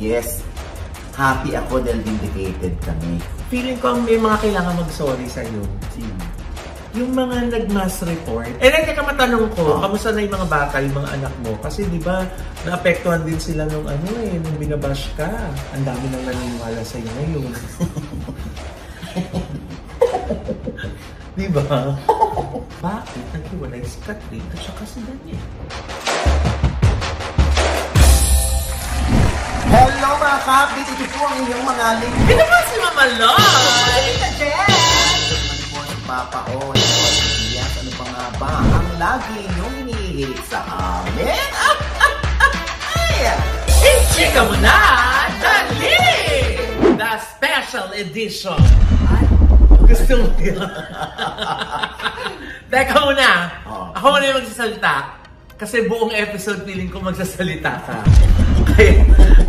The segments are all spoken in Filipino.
yes, happy ako dahil vindicated kami. Feeling ko may mga kailangan mag-sorry sa'yo. Sino? Yung mga nag-mass report. Teka matanong ko, kamusta na yung mga bata, yung mga anak mo? Kasi di ba, naapektuhan din sila nung nung binabash ka. Ang dami nang naniniwala sa'yo ngayon. Di ba? Bakit naghiwalay si Catherine at saka si Daniel? Hello mga kapit! Ito po ang inyong mga link. Ito ba si Mama Loy? Ito po si Papa O. Yes, ano pa nga ba ang lagi inyong hinihilig sa amin? Chika mo na! Dali! The special edition! Gusto mo yun? Teka muna! Ako muna yung magsasalita. Kasi buong episode feeling ko magsasalita ka.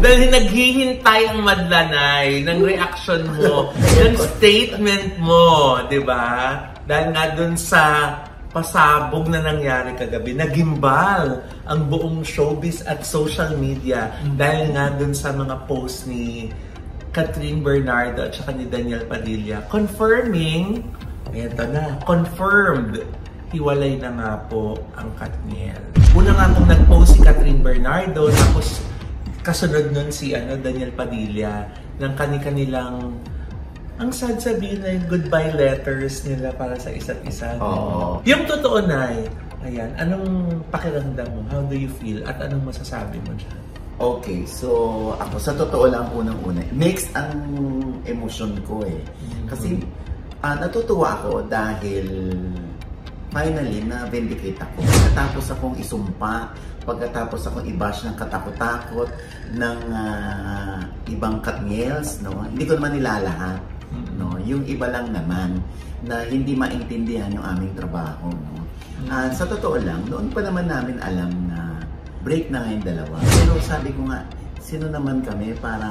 Dahil naghihintay ang madlanay ng reaction mo, ng statement mo, di ba? Dahil nga dun sa pasabog na nangyari kagabi, nagimbal ang buong showbiz at social media dahil nga dun sa mga post ni Catherine Bernardo at saka ni Daniel Padilla confirming, eto na, confirmed, hiwalay na nga po ang Katniel. Una nga kung nag-post si Catherine Bernardo, tapos kasunod nun si Daniel Padilla ng kanilang, ang sad sabihin na yung goodbye letters nila para sa isa't isa. Yung totoo na ayan, anong pakiramdam mo? How do you feel? At anong masasabi mo dyan? Okay, so ako sa totoo lang unang-una, mixed ang emosyon ko Kasi natutuwa ako dahil finally na-vindicate ako. Pagkatapos akong isumpa, pagkatapos akong i-bash ng katakot-takot ng ibang Katniels, no? Hindi ko naman nilalahat, no? Yung iba lang naman na hindi maintindihan yung aming trabaho, no? Sa totoo lang, noon pa naman namin alam na break na ngayon dalawa. Pero sabi ko nga, sino naman kami para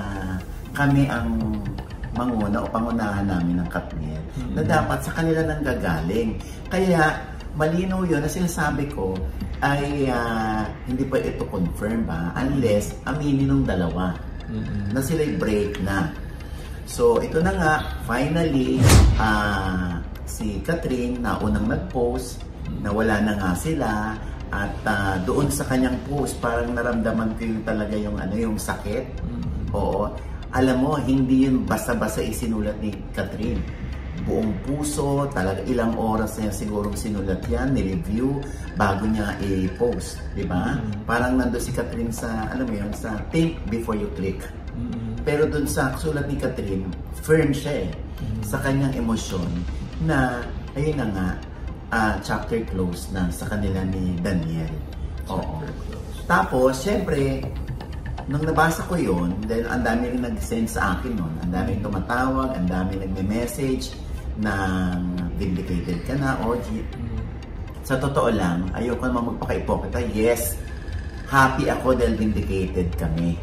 kami ang manguna o pangunahan namin ng Katniel na dapat sa kanila nang gagaling. Kaya malinaw yun na sinasabi ko ay hindi pa ito confirm unless aminin ng dalawa na sila'y break na. So ito na nga, finally si Catherine na unang nag-post na wala na nga sila at doon sa kanyang post parang naramdaman ko yung talaga yung sakit. Oo. Alam mo, hindi yun basta-basta isinulat ni Catherine. Buong puso, talaga ilang oras na sigurong sinulat yan, ni-review bago niya i-post, di ba? Parang nando si Catherine sa, alam mo yun, sa think before you click. Pero dun sa sulat ni Catherine, firm siya sa kanyang emosyon na, ayun na nga, chapter close na sa kanila ni Daniel. Oo. Tapos, syempre, nung nabasa ko yun, dahil ang dami rin nag-send sa akin nun, ang dami tumatawag, ang dami nagme-message ng vindicated ka na, OG. Sa totoo lang, ayoko naman magpaka-ipokrita. Yes, happy ako dahil vindicated kami.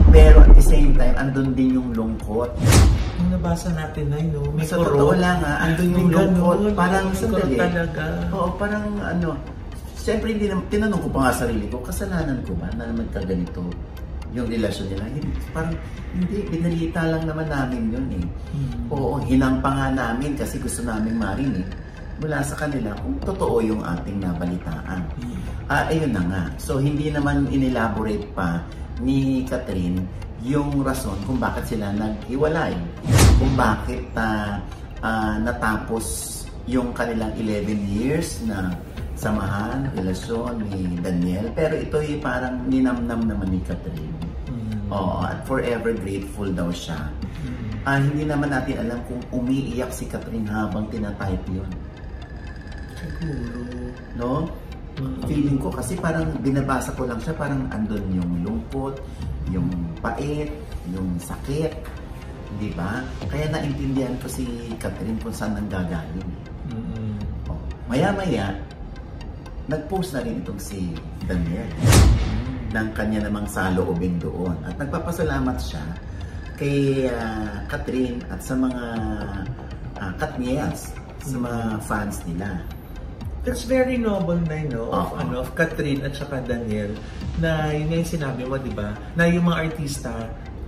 Pero at the same time, andun din yung lungkot. Yung nabasa natin na yun, may sa totoo lang andun yung lungkot. Parang sandali. Oo, parang siyempre, tinanong ko pa nga sarili ko, kasalanan ko ba na magkaganito yung relasyon nila? Parang hindi, binalita lang naman namin yun Oo, hinang pa nga namin kasi gusto namin marinig mula sa kanila kung totoo yung ating nabalitaan. Ayun na nga. So, hindi naman inelaborate pa ni Catherine yung rason kung bakit sila naghiwalay. Kung bakit natapos yung kanilang 11 years na samahan, relasyon ni Daniel. Pero ito ay parang ninamnam naman ni Catherine. Oo, at forever grateful daw siya. Hindi naman natin alam kung umiiyak si Catherine habang tinatype yun. Siguro. No? Feeling ko kasi parang binabasa ko lang siya, parang andun yung lungkot, yung pait, yung sakit. Di ba? Kaya naintindihan ko si Catherine kung saan nanggagaling. Maya-maya, nag-post na rin itong si Daniel ng kanya namang saloobin doon. At nagpapasalamat siya kay Catherine at sa mga Katniels, sa mga fans nila. That's very noble na, of Catherine at saka Daniel, na yun yung sinabi mo, di ba? Na yung mga artista,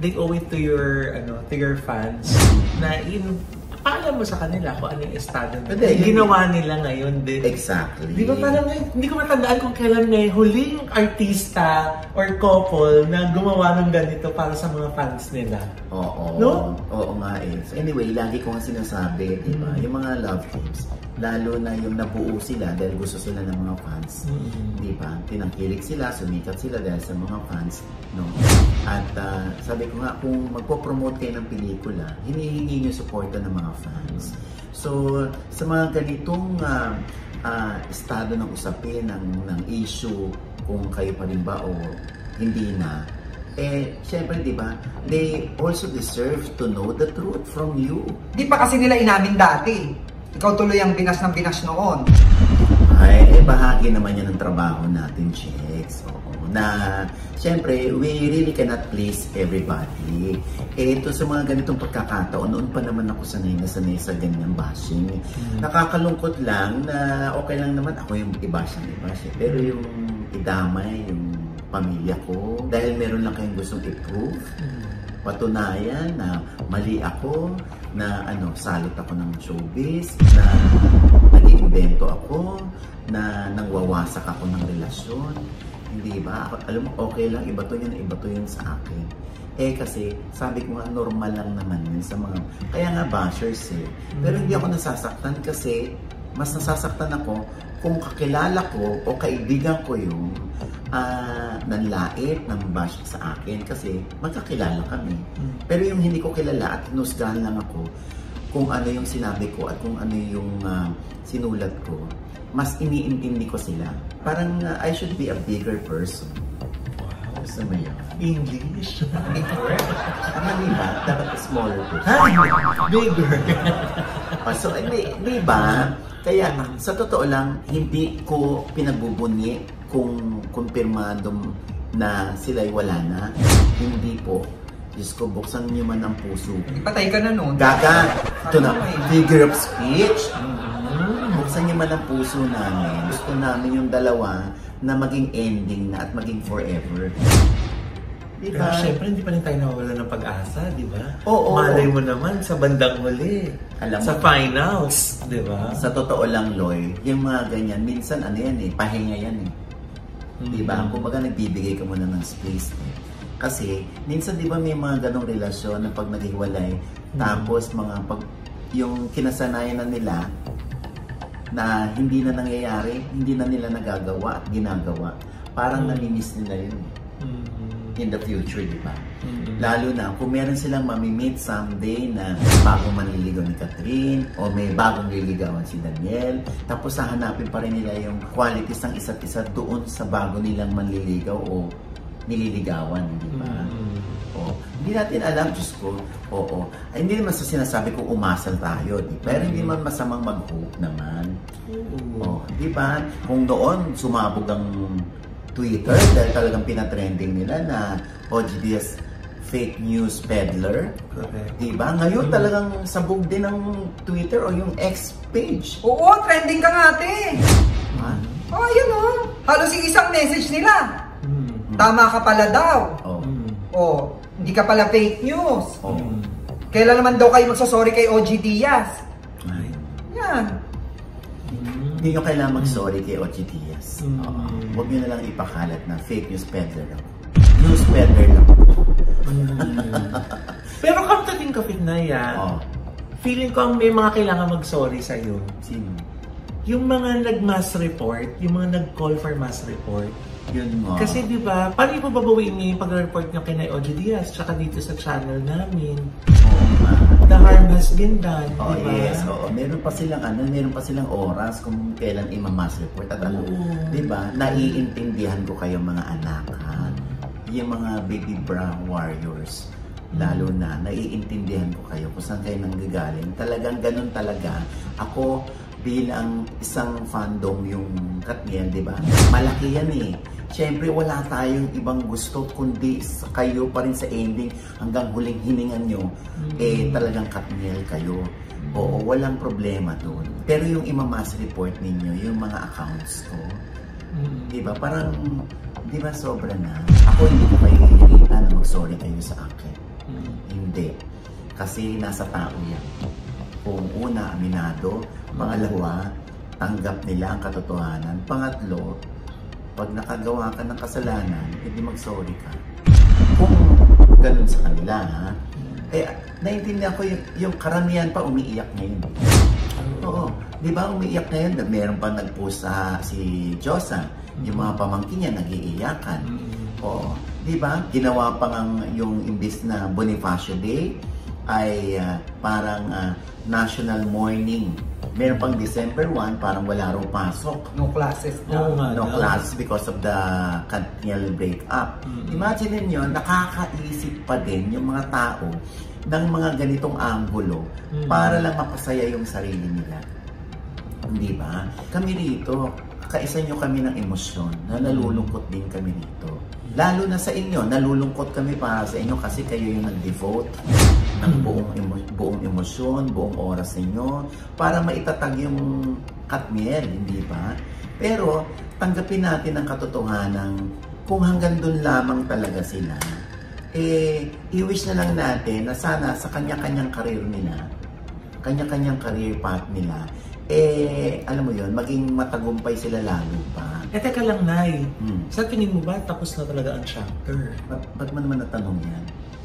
they owe it to your fans, na paalam mo sa kanila kung ano yung estado nila. Ginawa nila ngayon din. Exactly. Di ba parang hindi ko matandaan kung kailan may huling artista or couple na gumawa ng ganito para sa mga fans nila. Oo. No? Oo nga eh. So anyway, lagi ko nga sinasabi, di ba? Yung mga love teams, lalo na yung nabuo sila dahil gusto sila ng mga fans. Di ba? Tinangkilik sila, sumikat sila dahil sa mga fans. No? At sabi ko nga, kung magpo-promote kayo ng pelikula, hinihingi nyo suporta ng mga fans. So, sa mga ganitong estado ng usapin, ng issue, kung kayo pa rin ba o hindi na, syempre, di ba, they also deserve to know the truth from you. Di pa kasi nila inamin dati. Ikaw tuloy ang binas ng binas noon. Ay, bahagi naman yan ng trabaho natin, Chicks. Na, syempre, we really cannot please everybody. Ito sa mga ganitong pagkakataon, noon pa naman ako sanay sa ganyang bashing. Nakakalungkot lang na okay lang naman ako yung i-bash. Pero yung idamay, yung pamilya ko, dahil meron lang kayong gustong i-prove, patunayan na mali ako, na salot ako ng showbiz, na nag-iimbento ako, na nangwawasak ako ng relasyon. Hindi ba? Alam mo, okay lang, iba to yun sa akin. Kasi, sabi ko nga, normal lang naman yun sa mga, kaya nga bashers Pero hindi ako nasasaktan kasi, mas nasasaktan ako kung kakilala ko o kaibigan ko yung nanlait ng bash sa akin kasi magkakilala kami. Pero yung hindi ko kilala at hinusgahan lang ako kung ano yung sinabi ko at kung ano yung sinulat ko, mas iniintindi ko sila. Parang I should be a bigger person. Wow, gusto mo yun? English? Bigger? Mali ba? Dapat smaller person. Bigger. So, di ba? Kaya, sa totoo lang, hindi ko pinagbubunyi kung kumpirmadong na sila'y wala na. Hindi po. Diyos ko, buksan niyo man ang puso. Ipatay ka na nun. Gaga! Ito na, figure of speech. Buksan niyo man ang puso namin. Gusto namin yung dalawa na maging ending na at maging forever. Diba? Pero syempre, hindi pa rin tayo nawawala ng pag-asa, di ba? Oo. Malay mo naman sa bandang huli. Alam sa mo, finals, di ba? Sa totoo lang, Loy, yung mga ganyan, minsan pahinga yan Diba? Kumbaga nagbibigay ka muna ng space Kasi, minsan di ba may mga ganong relasyon na pag naghiwalay, tapos yung kinasanayan na nila, na hindi na nangyayari, hindi na nila nagagawa at ginagawa. Parang namimiss nila yun in the future, di ba? Lalo na kung meron silang mamimit someday na bagong manliligaw ni Catherine o may bagong liligawan si Daniel, tapos hahanapin pa rin nila yung qualities ng isa't isa doon sa bago nilang manliligaw o nililigawan, di ba? Hindi natin alam, Diyos ko. Ay, hindi naman sa sinasabi kong umasal tayo, di ba? Pero hindi man masamang mag-hope naman. Di ba? Kung noon sumabog ang Twitter dahil talagang pinatrending nila na OGDS fake news peddler. Di ba? Ngayon talagang sabog din ng Twitter o yung X page. Oo, trending ka nga ate. Yun halos yung isang message nila. Tama ka pala daw. Hindi ka pala fake news. Kailan naman daw kayo magsasorry kay OG Diaz? Yan. Hindi nyo kailangan mag-sorry kay OG Diaz. Huwag nyo na lang ipakalat na fake news peddler lang. News peddler lang. Pero kaptating kapit na yan, feeling ko may mga kailangan mag-sorry sa'yo. Sino? Yung mga nag-mass report, yung mga nag-call for mass report. Yun nga. Kasi di ba, paano yung babawiin niyo yung pag-report niyo kay OG Diaz tsaka dito sa channel namin? The harm has been done, di ba? Yes, meron pa silang oras kung kailan i-mass report. At di ba, naiintindihan ko kayo mga anak, yung mga baby brown warriors, lalo na, naiintindihan ko kayo kung saan kayo nanggagaling. Talagang ganun talaga. Ako, bilang isang fandom yung Katniel, di ba? Malaki yan syempre wala tayong ibang gusto kundi kayo pa rin sa ending hanggang huling hininga nyo, talagang Katniel kayo. Oo, walang problema doon. Pero yung imamass report ninyo, yung mga accounts ko, diba, parang, diba sobra na. Ako hindi ko kayo hihilitan na mag-sorry kayo sa akin. Hindi. Kasi nasa tao yan. Kung una, aminado. Pangalawa, tanggap nila ang katotohanan. Pangatlo, pag nakagawa ka ng kasalanan, hindi mag-sorry ka. Kung ganun sa kanila, ha? Naintindihan ko yung karamihan pa umiiyak ngayon. Oo. Di ba umiiyak ngayon? Meron pa nag-post si Josa. Yung mga pamangkin niya nag-iiyakan. Oo. Di ba? Ginawa pa yung imbis na Bonifacio Day ay parang national mourning. Meron pang December 1, parang wala raw pasok. No classes na. No classes because of the Katniel breakup. Imagine niyo, nakakaisip pa din yung mga tao ng mga ganitong anggulo para lang mapasaya yung sarili nila. Di ba? Kami rito, kaisa nyo kami ng emosyon na nalulungkot din kami rito. Lalo na sa inyo, nalulungkot kami para sa inyo kasi kayo yung nag-devote ng buong emosyon, buong oras ninyo para maitatag yung Katniel, hindi ba? Pero tanggapin natin ang katotohanan kung hanggang doon lamang talaga sila. I-wish na lang natin na sana sa kanya-kanyang career nila, kanya-kanyang career path nila, alam mo yun, maging matagumpay sila lalo pa. Teka lang, Nay. Sa tingin mo ba tapos na talaga ang chapter? Ba't man naman natanong yan?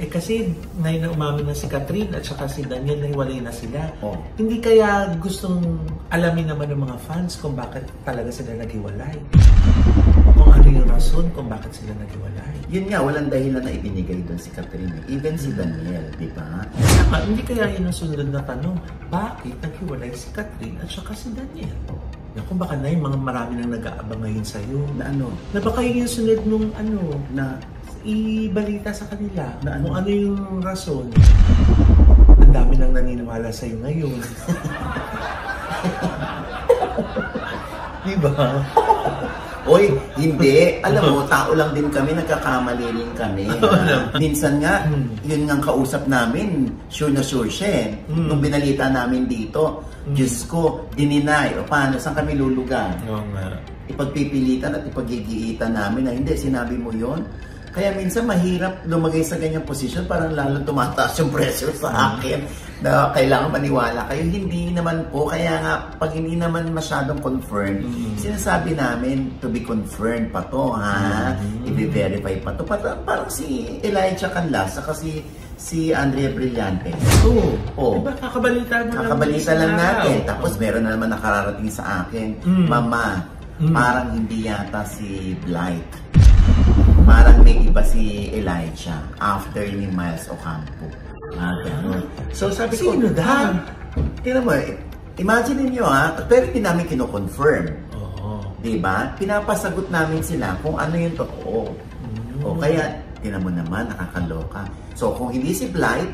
Kasi Nay na umamin na si Catherine at saka si Daniel na hiwalay na sila. Oh. Hindi kaya gustong alamin naman ng mga fans kung bakit talaga sila naghiwalay? Kung ano yung rason kung bakit sila naghiwalay? Yun nga, walang dahilan na ibinigay doon si Catherine. Even si Daniel, di ba? Hindi kaya yun ang sunod na tanong, bakit naghiwalay si Catherine at saka si Daniel? Naku, baka na yung mga marami nang nag-aabang ngayon sa'yo. Na ano? Na baka yun yung sunod nung na ibalita sa kanila. Na kung ano yung rason. Ang dami nang naniniwala sa'yo ngayon. Diba? Oy, hindi. Alam mo, tao lang din kami, nagkakamali rin kami. Minsan nga, yun nga kausap namin, sure na sure siya eh. Nung binalita namin dito, Diyos ko, dininay. O paano, saan kami lulugan? Oo nga. Ipagpipilitan at ipagigiitan namin na hindi, sinabi mo yon. Kaya minsan mahirap lumagay sa ganyang posisyon, parang lalo tumataas yung pressure sa akin na kailangan maniwala kayo. Hindi naman po, kaya nga pag hindi naman masyadong confirmed, sinasabi namin to be confirmed pa to, ha? I-verify pa to. Parang si Elijah Canlas, kasi si Andrea Brillante. Oo. Diba, kakabalita lang natin. Tapos meron na naman nakararating sa akin, Mama, parang hindi yata si Blight. Parang may iba si Elijah after ni Miles Ocampo. Ganun. So sabi ko, sino daw? Tingnan mo, imagine niyo pero hindi namin kino-confirm. Diba? Pinapasagot namin sila kung ano yung totoo. O kaya, tingnan mo naman, nakakaloka. So kung hindi si Blight,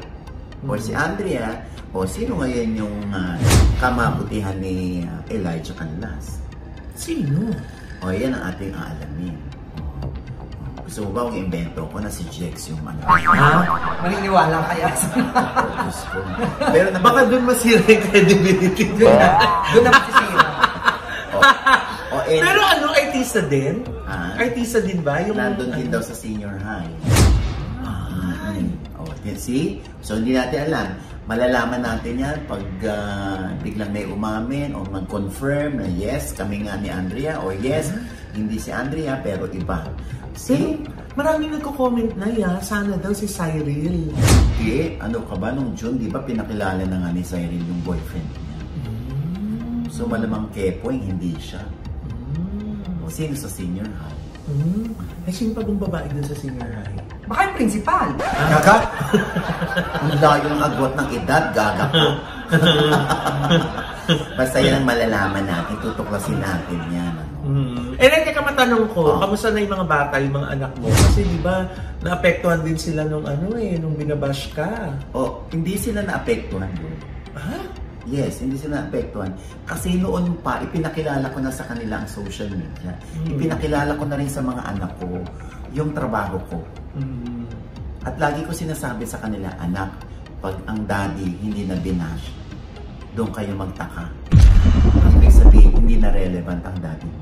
o si Andrea, o sino ngayon yung kamabutihan ni Elijah Canlas? Sino? O yan ang ating aalamin. Gusto mo ba ang invento ko na si Jex yung ano? Ha? Maniniwala kaya sa Diyos ko. Pero baka doon masira yung credibility. Doon na masisira. Pero artista din? Artista din ba? Yung nandun din daw sa senior high. See? So hindi natin alam. Malalaman natin yan pag biglang may umamin o mag-confirm na yes, kami nga ni Andrea, o yes, hindi si Andrea pero iba. Maraming nagko-comment na sana daw si Cyril. Okay, ano ka ba nung June, di ba pinakilala na nga ni Cyril yung boyfriend niya? So malamang Kepoy, hindi siya. O sino sa senior high? Sino pa bang babae dun sa senior high? Baka yung principal. Gaga? Ang layo ng agwat ng edad, gaga po. Basta yan ang malalaman natin, tutuklasin natin yan. Teka, matanong ko, kamusta na yung mga bata, yung mga anak mo? Kasi di ba, naapektuhan din sila nung nung binabash ka. Hindi sila naapektuhan doon. Yes, hindi sila naapektuhan. Kasi noon pa, ipinakilala ko na sa kanila ang social media. Ipinakilala ko na rin sa mga anak ko yung trabaho ko. At lagi ko sinasabi sa kanila, anak, pag ang daddy hindi na binash, doon kayo magtaka. Ibig sabihin, hindi na relevant ang daddy mo.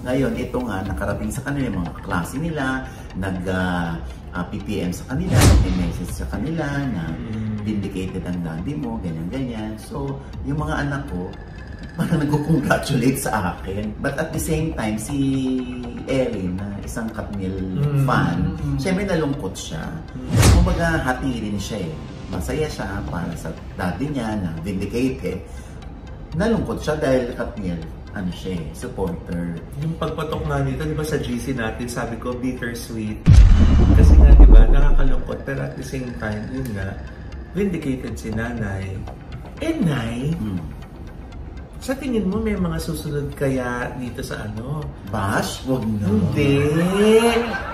Ngayon, ito nga, nakarating sa kanila yung mga klase nila, nag-PPM sa kanila, nag-message sa kanila na vindicated ang daddy mo, ganyan-ganyan. So, yung mga anak ko, parang nag-congratulate sa akin. But at the same time, si Erin, na isang Katniel fan, syempre nalungkot siya. Kumbaga, hati rin siya eh. Masaya siya para sa daddy niya na vindicated. Nalungkot siya dahil Katniel, ano siya eh, supporter. Yung pagpatok nga nito, di ba sa GC natin, sabi ko, bittersweet. Kasi nga, di ba, nakakalungkot. Pero at the same time, yun nga, vindicated si nanay. Eh, nay, sa tingin mo, may mga susunod kaya dito sa ano? Bash? Wag na. Hindi.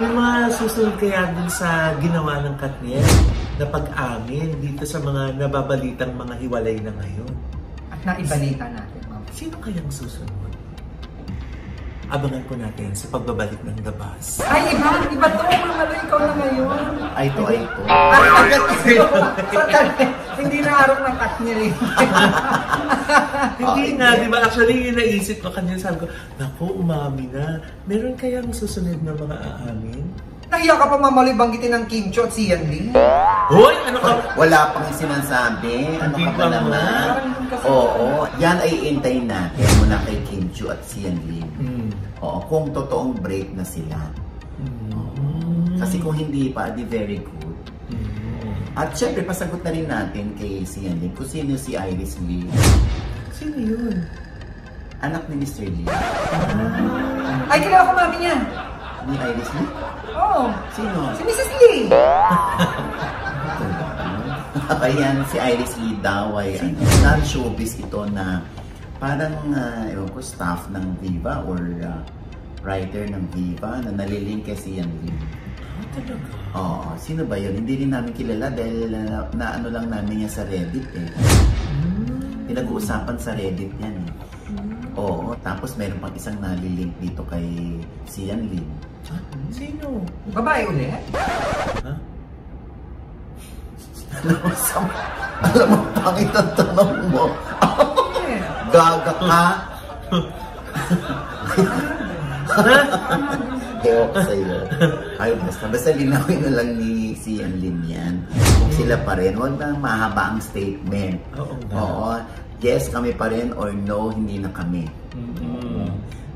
May mga susunod kaya dun sa ginawa ng Katniel na pag-amin dito sa mga nababalitang mga hiwalay na ngayon. At naibalita natin. Sino kayang susunod? Abangan po natin sa pagbabalik ng The Buzz. Ay, iba to. Mamalo, ikaw na ngayon. Ay to. Hindi na araw ng Katniel eh. Hindi nga, di ba? Actually, yung naisip ko kanina, sabi ko, naku, umami na. Meron kayang susunod na mga aamin? Nahiya ka pa mamaloy banggitin ng Kim Cho at Sian Lee. Hoy, ano ka? Wala pang sinasabi. Ano ka ba naman? Oo, yan ay intayin natin mula kay Kim Chiu at Sian Lim. Oo, kung totoong break na sila. Kasi kung hindi pa, di very good. At syempre, pasagot na rin natin kay Sian Lim kung sino si Iris Lee. Sino yun? Anak ni Mr. Lee. Ay, kilala ko mami niya. Ni Iris Lee? Oo. Sino? Si Mrs. Lee. Ayan, si Iris Lee daw ay non-showbiz ito na parang, ewan ko, staff ng Viva or writer ng Viva na nalilink kay Sian Lim. Talaga? Oo, sino ba yun? Hindi rin namin kilala dahil na ano lang namin yan sa Reddit eh. Pinag-uusapan sa Reddit yan eh. Oo, tapos meron pang isang nalilink dito kay Sian Lim. Sino? Babae ulit? Ha? Alam mo, pangit ang tanong mo. Gaga ka? Ewan ko sa'yo. Ay, basta linawin na lang ni Sian Lim yan. Kung sila pa rin, huwag na mahaba ang statement. Oo. Yes, kami pa rin or no, hindi na kami.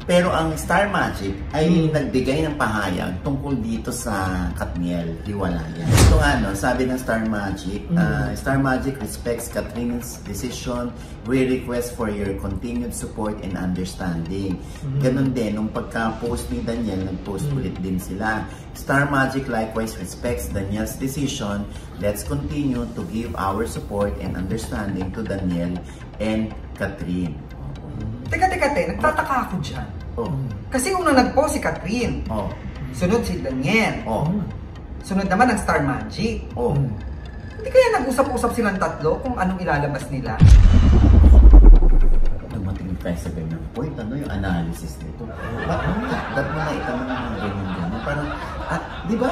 Pero ang Star Magic ay nagbigay ng pahayag tungkol dito sa Katniel, hiwalayan. Ito nga, no, sabi ng Star Magic, Star Magic respects Katrina's decision. We request for your continued support and understanding. Ganon din, nung pagka-post ni Daniel, nag-post ulit din sila. Star Magic likewise respects Daniel's decision. Let's continue to give our support and understanding to Daniel and Katrin. Teka, nagtataka ako dyan. Oh. Kasi una nag-post si Katrin. Oh. Sunod si Daniel. Oh. Sunod naman ang Star Magic. Oh. Hindi kaya nag-usap-usap silang tatlo kung anong ilalabas nila? Dumating tayo sa ganyan point, ano yung analysis nito? Ba't mo na itanong ng ganyan? Parang, di ba,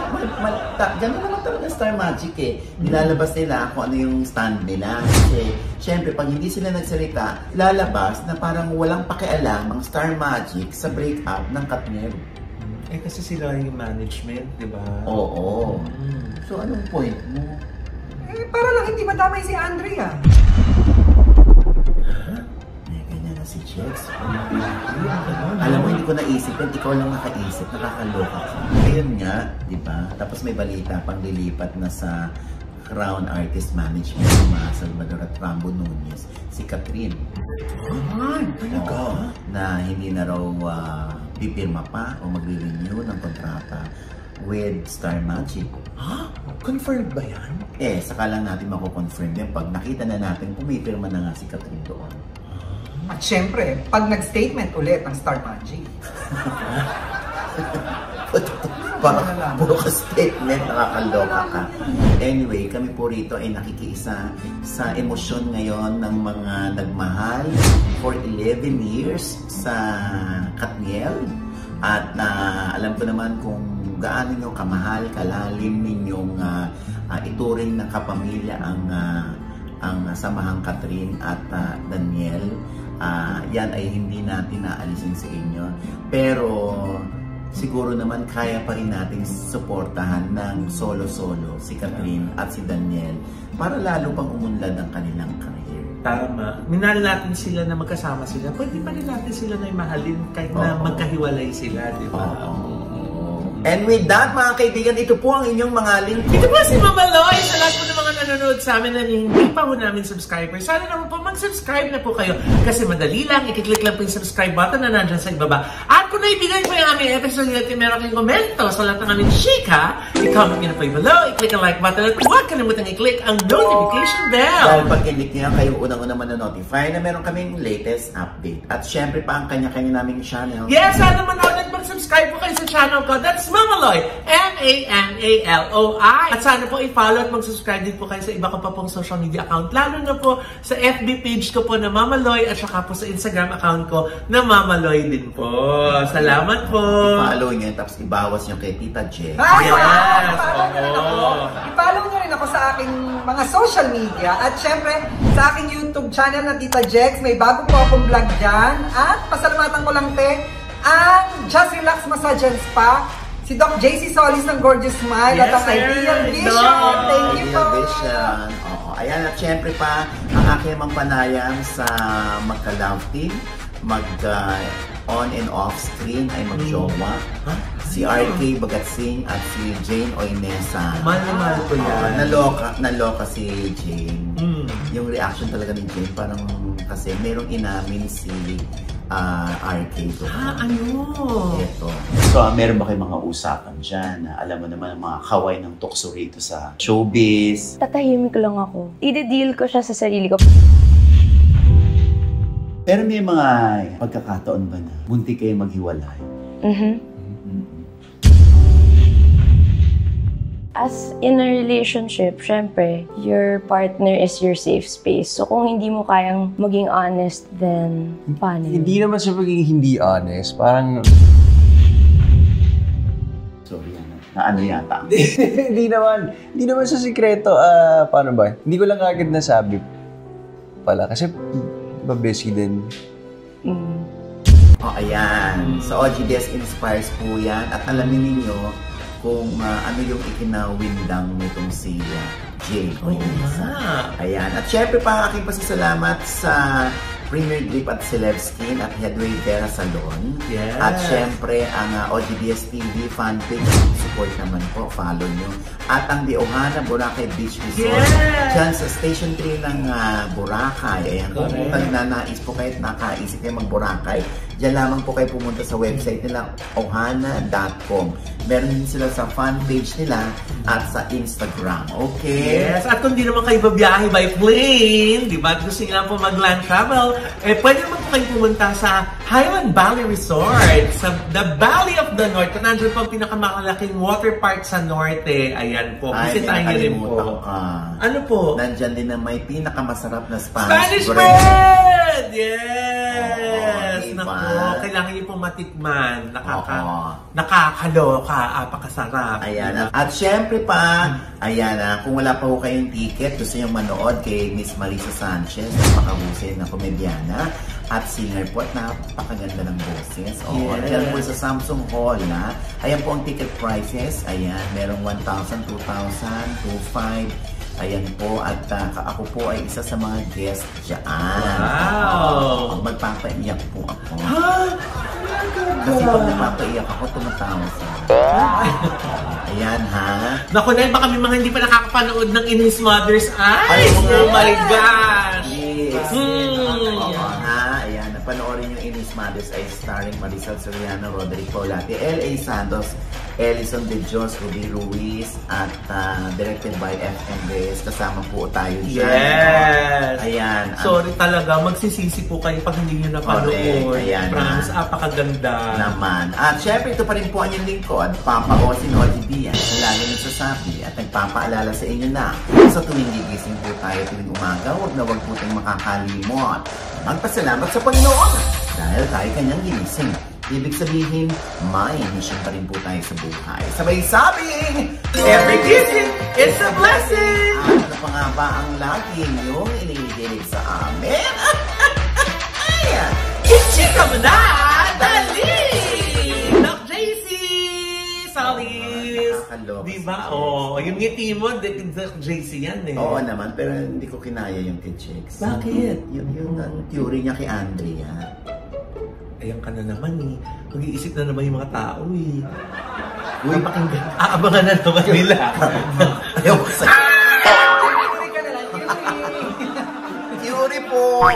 gano'n naman talaga Star Magic eh. Nilalabas nila kung ano yung stand nila. Kasi, syempre, pag hindi sila nagsalita, lalabas na parang walang pakialam ang Star Magic sa breakup ng Katniel. Eh, kasi sila yung management, di ba? Oo. So, anong point mo? Eh, para lang hindi madamay si Andrea. Si Jex. Alam mo, hindi ko naisip yan. Ikaw lang nakaisip. Nakakaloka. Ngayon nga, di ba? Tapos may balita pang lilipat na sa Crown Artist Management ng Salvador at Rambo Nunez, si Katrin. Talaga? Na hindi na raw pipirma pa o magre-renew ng kontrata with Star Magic. Ha? Confirmed ba yan? Eh, saka lang natin mako-confirm yan pag nakita na natin pumipirma na nga si Katrin doon. At syempre, pag nag-statement ulit ng Star Magic. Puro ka statement, nakakaloka ka. Anyway, kami po rito ay nakikiisa sa emosyon ngayon ng mga nagmahal for 11 years sa Katniel. At alam ko naman kung gaano nyo kamahal, kalalim ninyong ituring na kapamilya ang samahang Catherine at Daniel. Yan ay hindi natin naalisin sa inyo. Pero siguro naman kaya pa rin natin suportahan ng solo-solo si Catherine at si Daniel para lalo pang umunlad ang kanilang career. Tama. Minahal natin sila na magkasama sila. Pwede pa rin natin sila na imahalin kahit na magkahiwalay sila, di ba? And with that, mga kaibigan, ito po ang inyong mga link. Ito po si Mama Loy. Sa lahat po ng mga nanonood sa amin na hindi pa po namin subscribers, sana naman po mag-subscribe na po kayo. Kasi madali lang, i-click lang po yung subscribe button na nandyan sa ibaba. At kung naibigan po yung aming episode at meron kayong komento sa lahat ng aming chika, i-comment nyo na po yung below, i-click ang like button at huwag kalimutan i-click ang notification bell. Dahil pag i-click nyo yan, kayo unang-una man-notify na meron kaming latest update. At syempre pa ang kanya-kanya naming channel. Yes, sana manood at mag-subscribe po kayo sa channel ko. That's Mama Loy, M-A-M-A-L-O-I. At sana po i-follow at mag-subscribe din po kayo sa iba ko pa pong social media account. Lalo na po sa FB page ko po na Mama Loy at saka po sa Instagram account ko na Mama Loy din po. Salamat po. I-follow nyo tapos ibawas nyo kay Tita Jen. Yes! I-follow nyo rin ako sa aking mga social media at syempre sa aking YouTube channel na Tita Jex. May bago po akong vlog dyan. At pasalamatan ko lang ang Just Relax Massage and Spa, si Doc JC Solis ng Gorgeous Smile, at ang Ideal Vision. Thank you po. Ideal Vision. Ayan, at syempre pa, ang aking panayam sa magka-love team, on and off screen ay mag-jowa. Si RK Bagatsing at si Jane Oinesa. Mahal ko yan. Naloka si Jane. Yung reaction talaga ni Jane, parang kasi merong inamin si RK doon. Ano? Ito. So, meron ba kayong mga usapan dyan na alam mo naman ang mga kaway ng tukso rito sa showbiz? Tatahimik lang ako. I-deal ko siya sa sarili ko. Pero may mga pagkakataon ba na munti kayo maghiwalay? As in a relationship, syempre, your partner is your safe space. So kung hindi mo kayang maging honest, then paano? Hindi naman sa pagiging hindi honest. Parang... Sorry, na ano yata? Hindi naman sa sikreto. Paano ba? Hindi ko lang agad nasabi pala. Kasi, diba busy din. Ayan. So, OGDS Inspires po yan. At alamin ninyo kung ano yung ikinawindang nitong si Jane. Ayan. At syempre pa aking pasasalamat sa Premier Grip at Celeb Skin at Headway Vera Salon. Yes. At syempre ang OGDS TV fanpage. Support naman po. Follow nyo. At ang The Ohana Boracay Beach Resort. Dyan sa Station 3 ng Boracay. Ayan. Kung nais po kayo at nakaisip kayo mag-Boracay, dyan lamang po kayo pumunta sa website nila, ohana.com. Meron din sila sa fan page nila at sa Instagram. Okay? Yes. At kung di naman kayo babiyahe by plane, di ba? Gusto nyo lang po mag-land travel, pwede naman po kayo pumunta sa Highland Valley Resort, sa the Valley of the North. Kung nandiyan po ang pinakamalaking water park sa Norte. Ayan po. Bisitahin nyo rin po. Ano po? Nandyan din na may pinakamasarap na Spanish bread! Yes! Diba? Naku, kailangan nyo pong matikman. Nakakaloka. Apakasarap. Ayan. At syempre pa, ayan kung wala pa ho kayong ticket, gusto nyo manood kay Miss Marisa Sanchez, napakahusay na komedyana at singer po at napakaganda ng boses. Diyan po sa Samsung Hall na. Ayan po ang ticket prices. Ayan, merong 1,000, 2,000, 2,500. Ayan po, at ako po ay isa sa mga guest dyan. Wow! Magpapaiyak po ako. Kasi pag nagpapaiyak ako, tumatawa siya. Ayan ha. Naku, dahil baka may mga hindi pa nakakapanood ng In His Mother's Eyes. Oh my gosh! Yes. Ayan, napanoorin yung In His Mother's Eyes starring Marisol Soriano, Roderick Paulate, L.A. Santos, Ellison De Dios, Ruby Ruiz, at directed by F.M. Reyes. Kasama po tayo dyan. Yes! Ayan. Sorry talaga, magsisisi po kayo pag hindi nyo napanood. Ayan. Promise, apakaganda. Naman. At syempre, ito pa rin po ang inyong lingkod, Papa Osin Diaz, ang lagi nagsasabi at nagpapaalala sa inyo na sa tuwing gigising po tayo tuwing umaga, huwag po tayong makakalimot. Magpasalamat sa Panginoon dahil tayo kanyang ginising. Ibig sabihin, may mission pa rin po tayo sa buhay. Sabay sabing, every gising is a blessing! Ano pa nga ba ang lagi niyong inihilig sa amin? Ayan! Ichika mo na! Dali! Doc JC! Salis! Diba? Oh, yung ngiti mo, Doc JC yan eh. Oo naman, pero hindi ko kinaya yung kay Chicks. Bakit? Yung theory niya kay Andrea. Ayan ka na naman eh. Mag-iisip na naman yung mga tao eh. Uy, pakinggan. Aabangan na naman nila. Ayaw ko sa... Theory po!